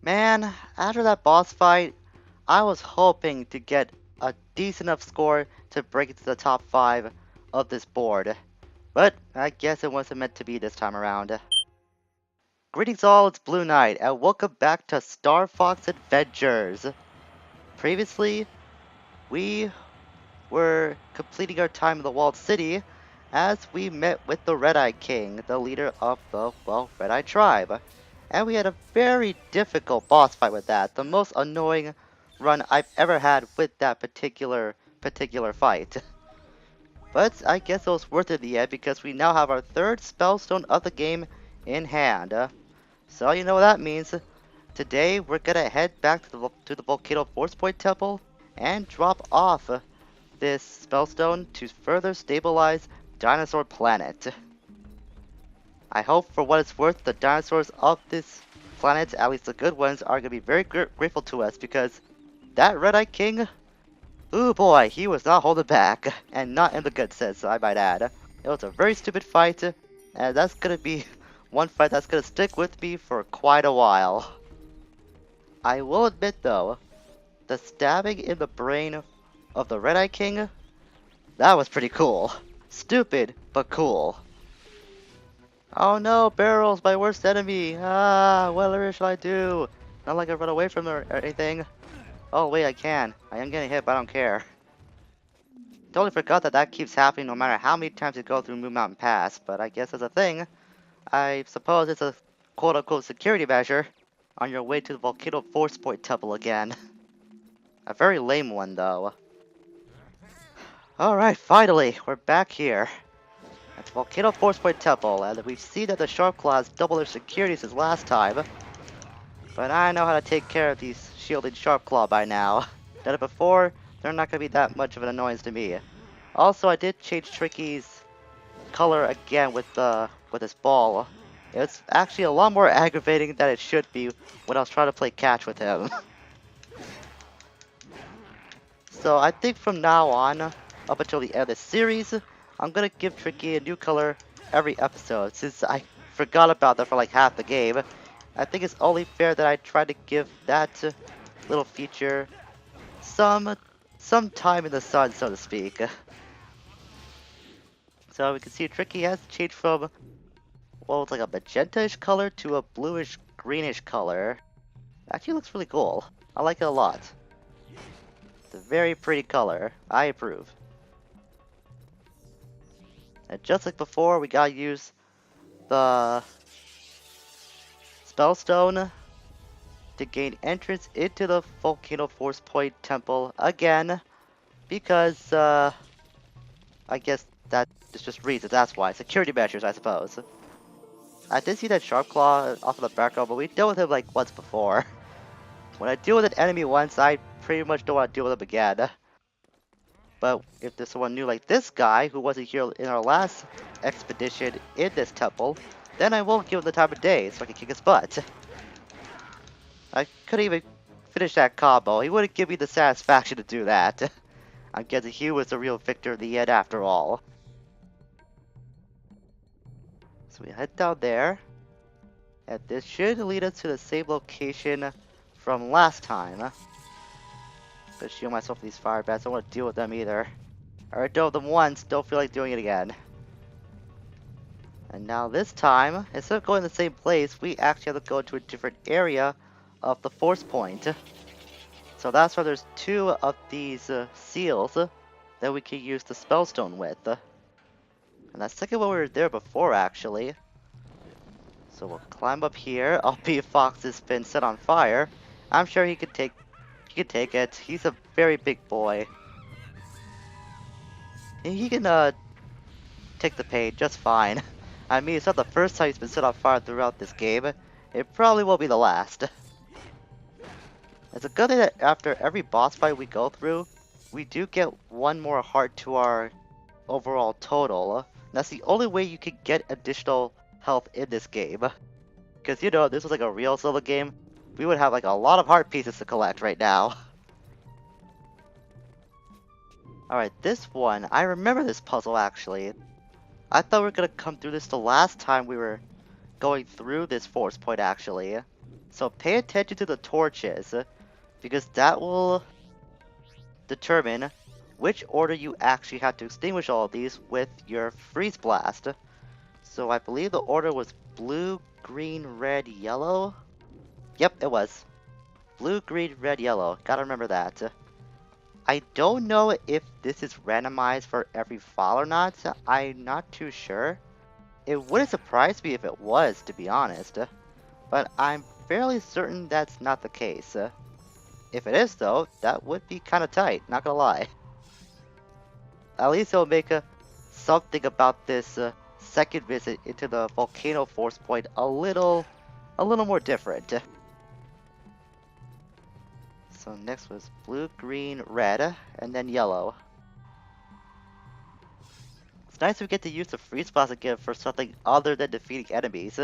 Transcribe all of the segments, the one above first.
Man, after that boss fight, I was hoping to get a decent enough score to break into the top 5 of this board. But I guess it wasn't meant to be this time around. Greetings all, it's Blue Knight, and welcome back to Starfox Adventures. Previously, we were completing our time in the Walled City as we met with the Red-Eye King, the leader of the, Red-Eye tribe. And we had a very difficult boss fight with that, the most annoying run I've ever had with that particular fight. But I guess it was worth it in the end because we now have our third Spellstone of the game in hand. So you know what that means. Today we're gonna head back to the Volcano Force Point temple and drop off this Spellstone to further stabilize Dinosaur Planet. I hope for what it's worth the dinosaurs of this planet, at least the good ones, are gonna be very grateful to us because that Red-Eye King, ooh boy, he was not holding back, and not in the good sense, I might add. It was a very stupid fight, and that's gonna be one fight that's gonna stick with me for quite a while. I will admit though, the stabbing in the brain of the Red-Eye King, that was pretty cool. Stupid, but cool. Oh no, Barrel's my worst enemy! Ah, what shall I do? Not like I run away from her or anything. Oh wait, I can. I am getting hit, but I don't care. Totally forgot that that keeps happening no matter how many times you go through Moon Mountain Pass, but I guess it's a thing. I suppose it's a quote-unquote security measure on your way to the Volcano Force Point temple again. A very lame one, though. Alright, finally, we're back here. At the Volcano Force Point temple, and we see that the Sharp Claws double their security since last time. But I know how to take care of these shielding Sharp Claw by now. Done it before, they're not going to be that much of an annoyance to me. Also, I did change Tricky's color again with this ball. It's actually a lot more aggravating than it should be when I was trying to play catch with him. So I think from now on, up until the end of this series, I'm gonna give Tricky a new color every episode, since I forgot about that for like half the game. I think it's only fair that I try to give that little feature some time in the sun, so to speak. So we can see Tricky has changed from, well, it's like a magenta-ish color to a bluish greenish color. Actually looks really cool. I like it a lot. It's a very pretty color. I approve. And just like before, we gotta use the Spellstone to gain entrance into the Volcano Force Point temple again. Because, I guess that is just reasons, that's why. Security measures, I suppose. I did see that Sharp Claw off in the background, but we dealt with him like once before. When I deal with an enemy once, I pretty much don't want to deal with him again. But if there's someone new like this guy, who wasn't here in our last expedition in this temple, then I won't give him the time of day so I can kick his butt. I couldn't even finish that combo. He wouldn't give me the satisfaction to do that. I'm guessing he was the real victor in the end after all. So we head down there. And this should lead us to the same location from last time. Gonna shield myself from these fire bats. I don't want to deal with them either. I already dealt with them once, don't feel like doing it again. And now this time, instead of going to the same place, we actually have to go to a different area of the force point. So that's why there's two of these seals that we can use the Spellstone with. And that second one we were there before, actually. So we'll climb up here. Albeit Fox has been set on fire. I'm sure he could take it. He's a very big boy. And he can take the pain just fine. I mean, it's not the first time he's been set on fire throughout this game. It probably will be the last. It's a good thing that after every boss fight we go through, we do get one more heart to our overall total. That's the only way you can get additional health in this game. Because, you know, if this was like a real solo game, we would have like a lot of heart pieces to collect right now. Alright, this one, I remember this puzzle actually. I thought we were gonna come through this the last time we were going through this force point actually. So pay attention to the torches, because that will determine which order you actually have to extinguish all of these with your freeze blast. So I believe the order was blue, green, red, yellow. Yep, it was. Blue, green, red, yellow. Gotta remember that. I don't know if this is randomized for every file or not. I'm not too sure. It wouldn't surprise me if it was, to be honest. But I'm fairly certain that's not the case. If it is, though, that would be kinda tight, not gonna lie. At least it'll make something about this second visit into the Volcano Force Point a little more different. So next was blue, green, red, and then yellow. It's nice we get to use the freeze blast again for something other than defeating enemies.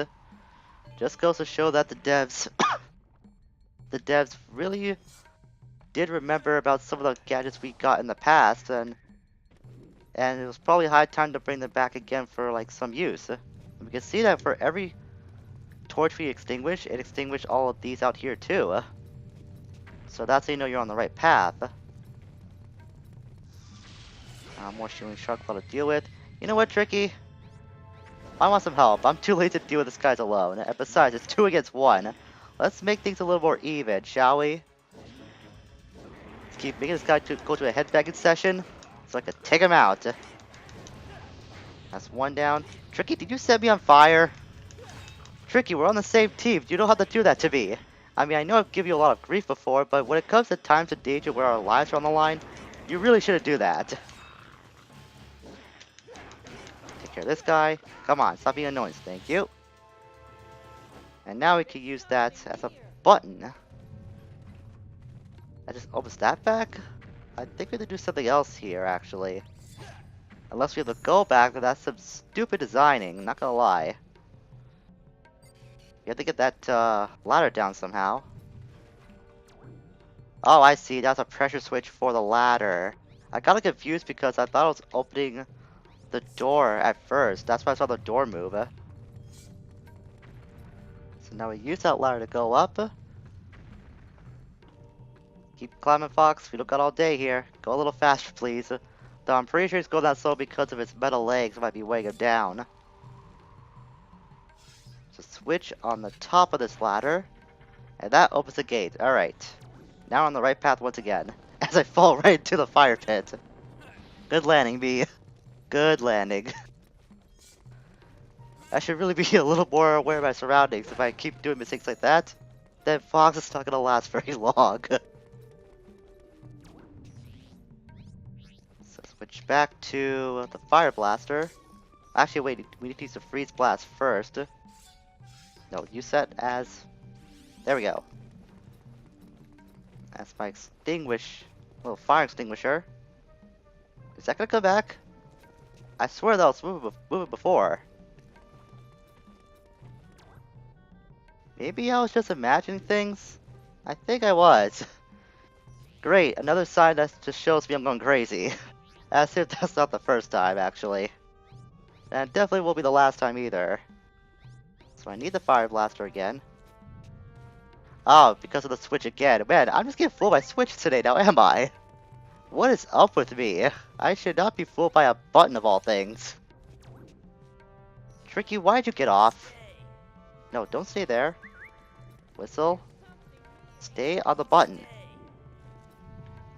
Just goes to show that the devs, the devs really did remember about some of the gadgets we got in the past, and it was probably high time to bring them back again for like some use. We can see that for every torch we extinguish, it extinguished all of these out here too. So that's how you know you're on the right path. More shooting shark to deal with. You know what, Tricky? I want some help. I'm too late to deal with this guys alone. And besides, it's 2 against 1. Let's make things a little more even, shall we? Let's keep making this guy go to a headbanging session so I can take him out. That's 1 down. Tricky, did you set me on fire? Tricky, we're on the same team. You don't have to do that to me. I mean, I know I've given you a lot of grief before, but when it comes to times of danger where our lives are on the line, you really shouldn't do that. Take care of this guy. Come on, stop being annoying. Thank you. And now we can use that as a button. I just opens that back? I think we have to do something else here, actually. Unless we have to go back, but that's some stupid designing, not gonna lie. You have to get that ladder down somehow. Oh, I see. That's a pressure switch for the ladder. I got confused because I thought I was opening the door at first. That's why I saw the door move. So now we use that ladder to go up. Keep climbing, Fox. We don't got all day here. Go a little faster, please. Though I'm pretty sure he's going that slow because of his metal legs might be weighing him down. So switch on the top of this ladder. And that opens the gate. Alright. Now we're on the right path once again. As I fall right into the fire pit. Good landing, B. Good landing. I should really be a little more aware of my surroundings. If I keep doing mistakes like that, then Fox is not going to last very long. So switch back to the fire blaster. Actually, wait, we need to use the freeze blast first. No, use that as... There we go. That's my little fire extinguisher. Is that gonna come back? I swear that was moving before. Maybe I was just imagining things? I think I was. Great, another sign that just shows me I'm going crazy. As if that's not the first time, actually. And it definitely won't be the last time either. So I need the fire blaster again. Oh, because of the switch again. Man, I'm just getting fooled by switches today now, am I? What is up with me? I should not be fooled by a button of all things. Tricky, why'd you get off? No, don't stay there. Whistle. Stay on the button.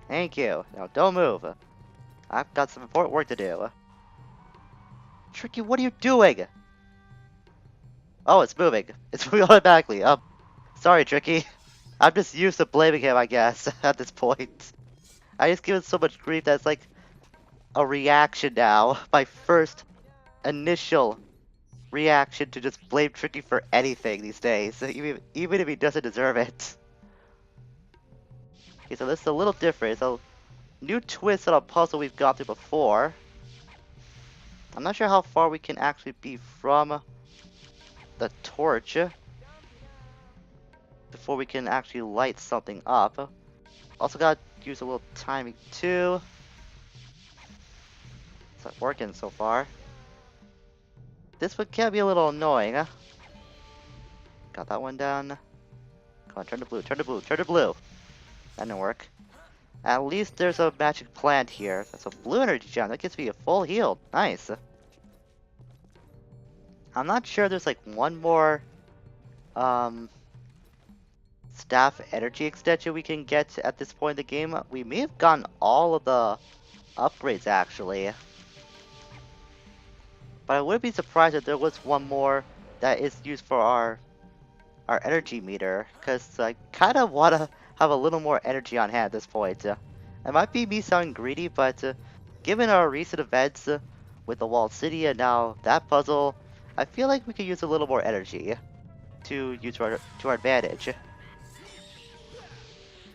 Thank you. Now don't move. I've got some important work to do. Tricky, what are you doing? Oh, it's moving. It's moving automatically. Sorry, Tricky. I'm just used to blaming him, I guess, at this point. I just give him so much grief that it's like a reaction now. My first initial reaction to just blame Tricky for anything these days, even if he doesn't deserve it. Okay, so this is a little different. So, new twist on a puzzle we've gone through before. I'm not sure how far we can actually be from the torch before we can actually light something up. Also gotta use a little timing too. It's not working so far. This one can be a little annoying. Got that one down. Come on, turn to blue, turn to blue, turn to blue. That didn't work. At least there's a magic plant here. That's a blue energy gem. That gives me a full heal. Nice. I'm not sure there's like one more um staff energy extension we can get at this point in the game. We may have gotten all of the upgrades actually. But I wouldn't be surprised if there was one more that is used for our energy meter, because I kind of want to have a little more energy on hand at this point. It might be me sounding greedy, but given our recent events with the walled city and now that puzzle, I feel like we could use a little more energy to use to our advantage.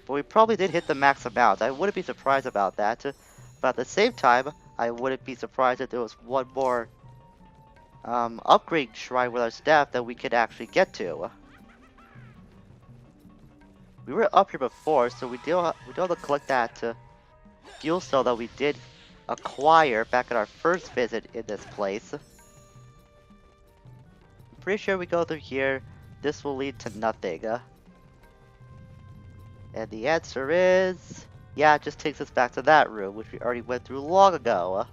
But we probably did hit the max amount. I wouldn't be surprised about that. But at the same time, I wouldn't be surprised if there was one more upgrade shrine with our staff that we could actually get to. We were up here before, so we do have to collect that fuel cell that we did acquire back at our first visit in this place. I'm pretty sure we go through here, this will lead to nothing. And the answer is... yeah, it just takes us back to that room, which we already went through long ago.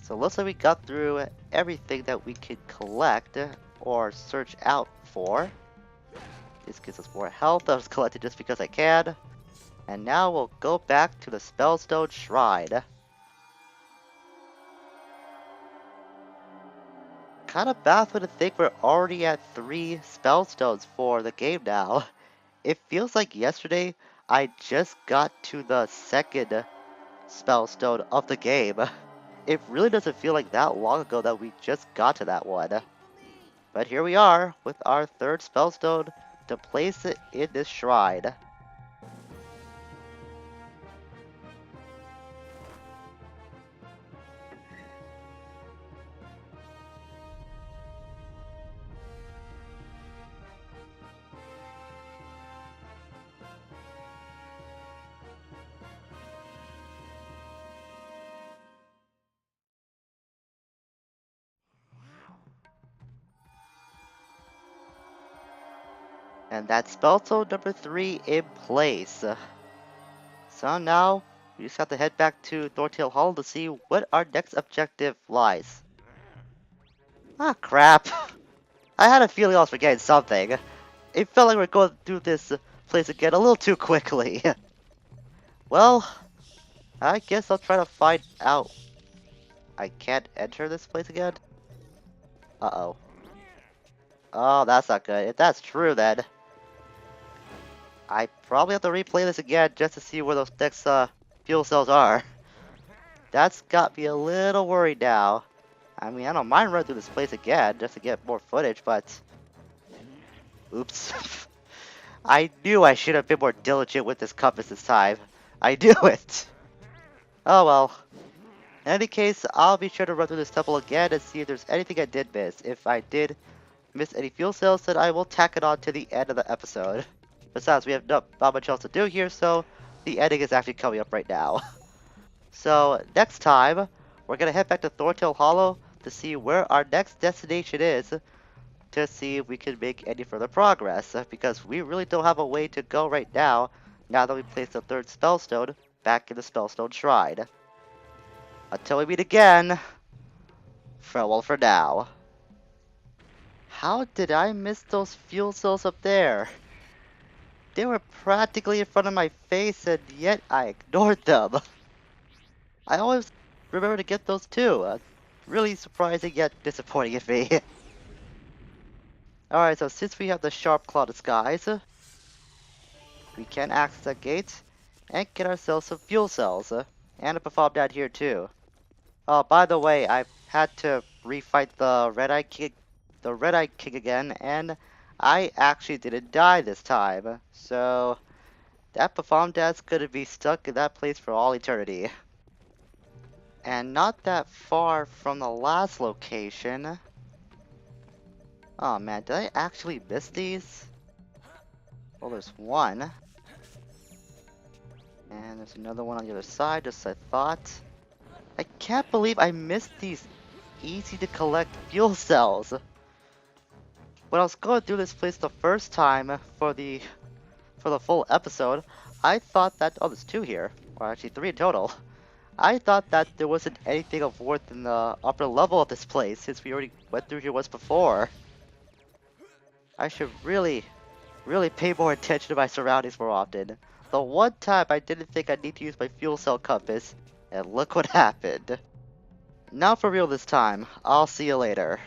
So it looks like we got through everything that we could collect or search out for. This gives us more health. I was collecting just because I can. And now we'll go back to the Spellstone Shrine. Kind of baffled to think we're already at 3 Spellstones for the game now. It feels like yesterday I just got to the 2nd Spellstone of the game. It really doesn't feel like that long ago that we just got to that one. But here we are with our 3rd Spellstone to place it in this shrine. And that's Spellstone number 3 in place. So now, we just have to head back to Thorntail Hall to see what our next objective lies. Ah, crap. I had a feeling I was forgetting something. It felt like we were going through this place again a little too quickly. Well, I guess I'll try to find out. I can't enter this place again? Uh-oh. Oh, that's not good. If that's true, then I probably have to replay this again just to see where those next fuel cells are. That's got me a little worried now. I mean, I don't mind running through this place again just to get more footage, but... oops. I knew I should have been more diligent with this compass this time. I knew it! Oh well. In any case, I'll be sure to run through this temple again and see if there's anything I did miss. If I did miss any fuel cells, then I will tack it on to the end of the episode. Besides, we have not much else to do here, so the ending is actually coming up right now. So, next time, we're going to head back to Thorntail Hollow to see where our next destination is, to see if we can make any further progress, because we really don't have a way to go right now that we place the 3rd Spellstone back in the Spellstone Shrine. Until we meet again, farewell for now. How did I miss those fuel cells up there? They were practically in front of my face, and yet I ignored them. I always remember to get those too. Really surprising yet disappointing of me. Alright, so since we have the Sharp Claw disguise, we can access that gate and get ourselves some fuel cells. And a perform down here too. Oh, by the way, I had to refight the Red-Eye King again, and I actually didn't die this time. So that perform dad's gonna be stuck in that place for all eternity. And not that far from the last location. Oh man, did I actually miss these? Well, there's one. And there's another one on the other side, just as I thought. I can't believe I missed these easy to collect fuel cells. When I was going through this place the first time for the full episode, I thought that there's two here, or actually three in total. I thought that there wasn't anything of worth in the upper level of this place since we already went through here once before. I should really pay more attention to my surroundings more often. The one time I didn't think I'd need to use my fuel cell compass, and look what happened. Now for real this time, I'll see you later.